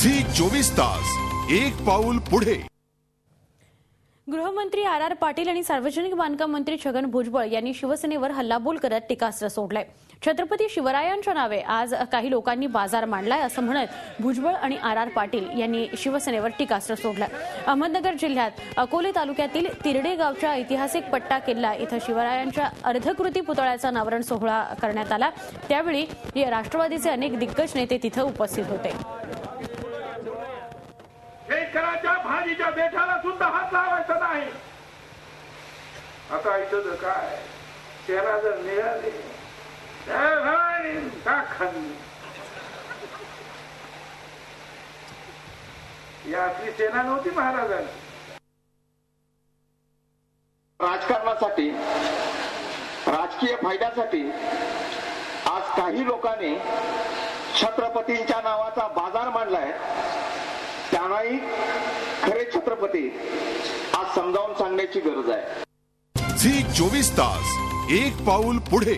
Zee 24 तास एक पाऊल पुढे। गृहमंत्री आर पाटील आणि सार्वजनिक बांधकाम मंत्री छगन भुजबळ यांनी शिवसेनेवर हल्लाबोल करत टीकास्त्र सोडलंय। छत्रपती शिवरायांच्या नावे आज काही लोकांनी बाजार मांडलाय असं म्हणत भुजबळ आणि आर पाटील यांनी शिवसेनेवर टीकास्त्र सोडलंय। अहमदनगर जिल्ह्यात अकोले तालुक्यातील तिरडे गावच्या ऐतिहासिक पट्टा किल्ला इथं शिवरायांच्या अर्धकृती पुतळ्याचा अनावरण सोहळा करण्यात आला। त्यावेळी राष्ट्रवादीचे अनेक दिग्गज नेते तिथं उपस्थित होते। शेतकऱ्याच्या भाजीच्या देठाला सुद्धा हात लावायचा नाही। आता इथं काय सेना जर निघाली या आपली सेना नव्हती महाराजांची। राजकारणासाठी राजकीय फायद्यासाठी आज काही लोकांनी छत्रपतींच्या नावाचा बाजार मांडलाय। त्यांनाही खरे छत्रपती आज समजावून सांगण्याची गरज आहे। झी 24 तास एक पाऊल पुढे।